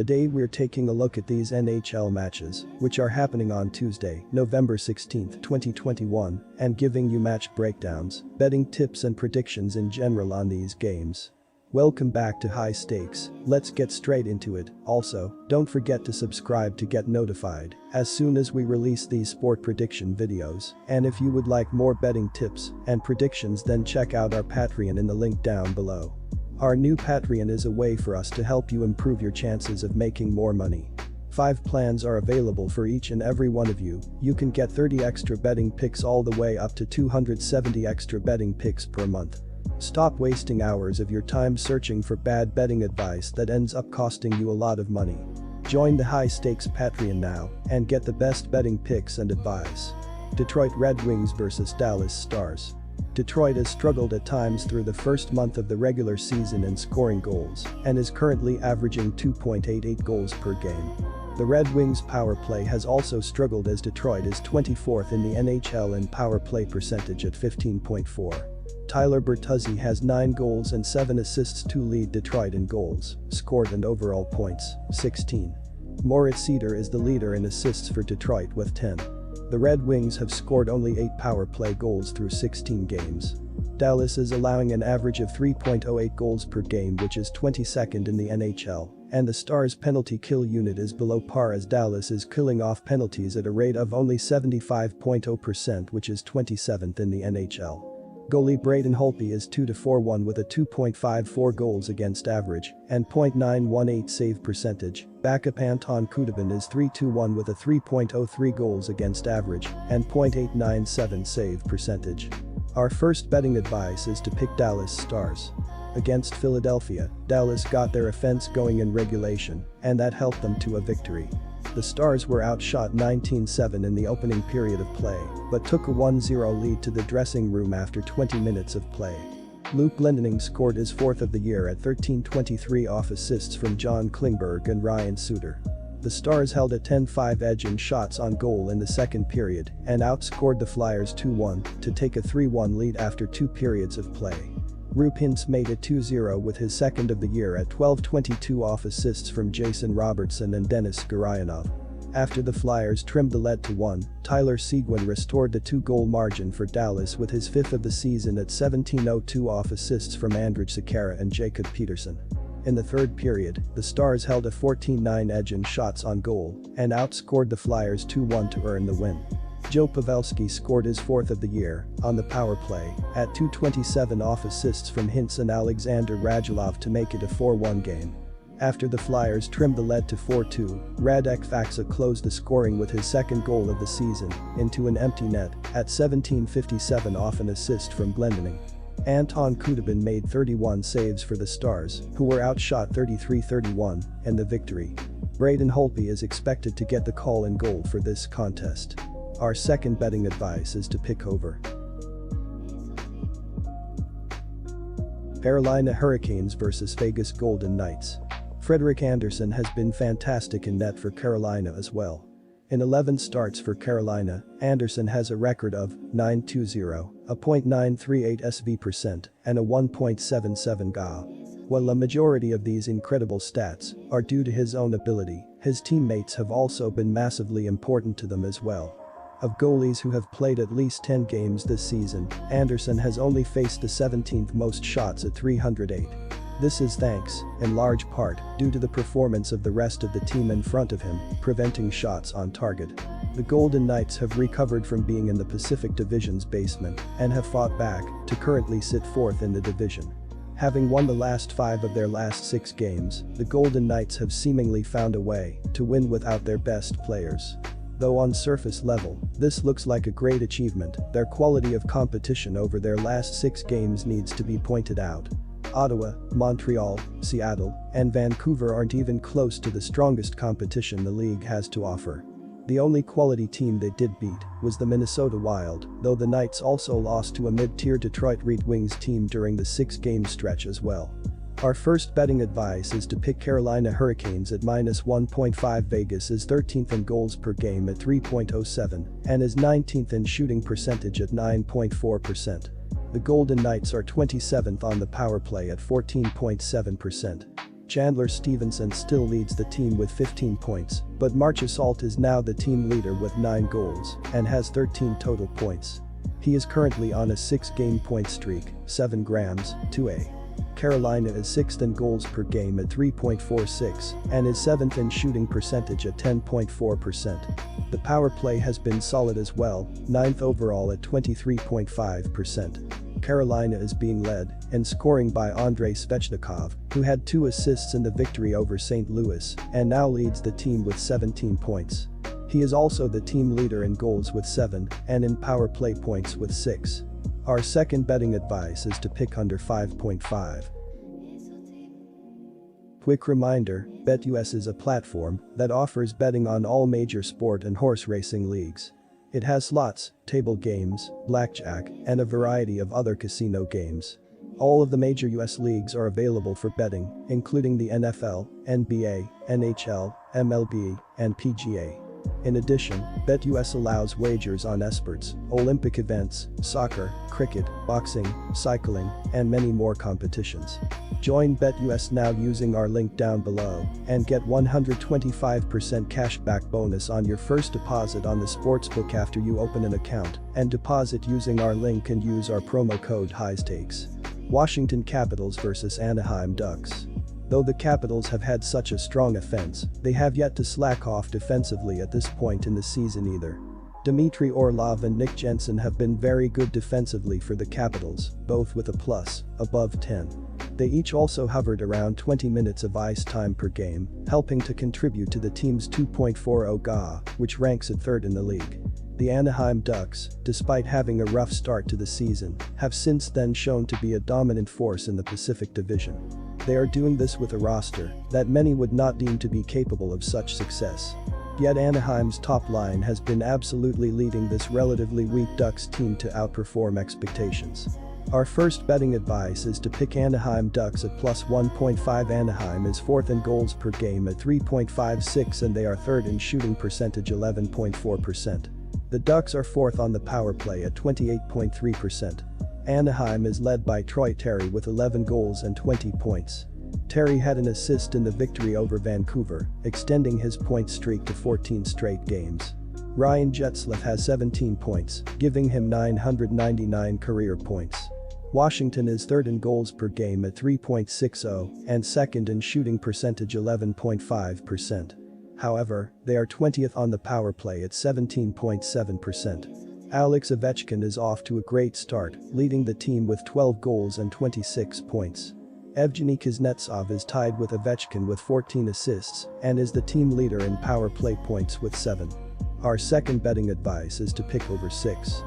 Today we're taking a look at these NHL matches, which are happening on Tuesday, November 16, 2021, and giving you match breakdowns, betting tips and predictions in general on these games. Welcome back to High Stakes, let's get straight into it. Also, don't forget to subscribe to get notified as soon as we release these sport prediction videos, and if you would like more betting tips and predictions, then check out our Patreon in the link down below. Our new Patreon is a way for us to help you improve your chances of making more money. 5 plans are available for each and every one of you. You can get 30 extra betting picks all the way up to 270 extra betting picks per month. Stop wasting hours of your time searching for bad betting advice that ends up costing you a lot of money. Join the High Stakes Patreon now and get the best betting picks and advice. Detroit Red Wings vs Dallas Stars. Detroit has struggled at times through the first month of the regular season in scoring goals and is currently averaging 2.88 goals per game. The Red Wings' power play has also struggled as Detroit is 24th in the NHL in power play percentage at 15.4. Tyler Bertuzzi has 9 goals and 7 assists to lead Detroit in goals, scored and overall points, 16. Moritz Seider is the leader in assists for Detroit with 10. The Red Wings have scored only 8 power play goals through 16 games. Dallas is allowing an average of 3.08 goals per game, which is 22nd in the NHL, and the Stars' penalty kill unit is below par as Dallas is killing off penalties at a rate of only 75.0%, which is 27th in the NHL. Goalie Braden Holtby is 2-4-1 with a 2.54 goals against average and .918 save percentage. Backup Anton Khudobin is 3-1 with a 3.03 goals against average and .897 save percentage. Our first betting advice is to pick Dallas Stars. Against Philadelphia, Dallas got their offense going in regulation, and that helped them to a victory. The Stars were outshot 19-7 in the opening period of play, but took a 1-0 lead to the dressing room after 20 minutes of play. Luke Glendening scored his 4th of the year at 13:23 off assists from John Klingberg and Ryan Suter. The Stars held a 10-5 edge in shots on goal in the second period and outscored the Flyers 2-1 to take a 3-1 lead after 2 periods of play. Roope Hintz made it 2-0 with his 2nd of the year at 12:22 off assists from Jason Robertson and Denis Gurianov. After the Flyers trimmed the lead to 1, Tyler Seguin restored the 2-goal margin for Dallas with his 5th of the season at 17:02 off assists from Andrej Sekera and Jacob Peterson. In the third period, the Stars held a 14-9 edge in shots on goal and outscored the Flyers 2-1 to earn the win. Joe Pavelski scored his 4th of the year on the power play at 2:27 off assists from Hintz and Alexander Radulov to make it a 4-1 game. After the Flyers trimmed the lead to 4-2, Radek Faksa closed the scoring with his 2nd goal of the season into an empty net at 17:57 off an assist from Glendening. Anton Khudobin made 31 saves for the Stars, who were outshot 33-31 in the victory. Braden Holtby is expected to get the call in goal for this contest. Our second betting advice is to pick over. Carolina Hurricanes vs Vegas Golden Knights. Frederik Andersen has been fantastic in net for Carolina as well. In 11 starts for Carolina, Andersen has a record of 9-2-0, a .938 SV% and a 1.77 GA. While a majority of these incredible stats are due to his own ability, his teammates have also been massively important to them as well. Of goalies who have played at least 10 games this season, Andersen has only faced the 17th most shots at 308. This is thanks, in large part, due to the performance of the rest of the team in front of him, preventing shots on target. The Golden Knights have recovered from being in the Pacific Division's basement and have fought back to currently sit 4th in the division. Having won the last 5 of their last 6 games, the Golden Knights have seemingly found a way to win without their best players. Though on surface level, this looks like a great achievement, their quality of competition over their last 6 games needs to be pointed out. Ottawa, Montreal, Seattle, and Vancouver aren't even close to the strongest competition the league has to offer. The only quality team they did beat was the Minnesota Wild, though the Knights also lost to a mid-tier Detroit Red Wings team during the 6-game stretch as well. Our first betting advice is to pick Carolina Hurricanes at -1.5. Vegas is 13th in goals per game at 3.07 and is 19th in shooting percentage at 9.4%. The Golden Knights are 27th on the power play at 14.7%. Chandler Stevenson still leads the team with 15 points, but Marchessault is now the team leader with 9 goals and has 13 total points. He is currently on a 6-game point streak, 7 grams, 2A. Carolina is 6th in goals per game at 3.46 and is 7th in shooting percentage at 10.4%. The power play has been solid as well, 9th overall at 23.5%. Carolina is being led in scoring by Andrei Svechnikov, who had 2 assists in the victory over St. Louis and now leads the team with 17 points. He is also the team leader in goals with 7 and in power play points with 6. Our second betting advice is to pick under 5.5. Quick reminder, BetUS is a platform that offers betting on all major sport and horse racing leagues. It has slots, table games, blackjack, and a variety of other casino games. All of the major US leagues are available for betting, including the NFL, NBA, NHL, MLB, and PGA. In addition, BetUS allows wagers on esports, Olympic events, soccer, cricket, boxing, cycling, and many more competitions. Join BetUS now using our link down below and get 125% cashback bonus on your first deposit on the sportsbook after you open an account and deposit using our link and use our promo code HIGHSTAKES. Washington Capitals vs Anaheim Ducks. Though the Capitals have had such a strong offense, they have yet to slack off defensively at this point in the season either. Dmitry Orlov and Nick Jensen have been very good defensively for the Capitals, both with a plus, above 10. They each also hovered around 20 minutes of ice time per game, helping to contribute to the team's 2.40 GA, which ranks at 3rd in the league. The Anaheim Ducks, despite having a rough start to the season, have since then shown to be a dominant force in the Pacific Division. They are doing this with a roster that many would not deem to be capable of such success. Yet Anaheim's top line has been absolutely leading this relatively weak Ducks team to outperform expectations. Our first betting advice is to pick Anaheim Ducks at plus 1.5. Anaheim is 4th in goals per game at 3.56 and they are 3rd in shooting percentage 11.4%. The Ducks are 4th on the power play at 28.3%. Anaheim is led by Troy Terry with 11 goals and 20 points. Terry had an assist in the victory over Vancouver, extending his point streak to 14 straight games. Ryan Getzlaf has 17 points, giving him 999 career points. Washington is 3rd in goals per game at 3.60 and 2nd in shooting percentage 11.5%. However, they are 20th on the power play at 17.7%. Alex Ovechkin is off to a great start, leading the team with 12 goals and 26 points. Evgeny Kuznetsov is tied with Ovechkin with 14 assists and is the team leader in power play points with 7. Our second betting advice is to pick over 6.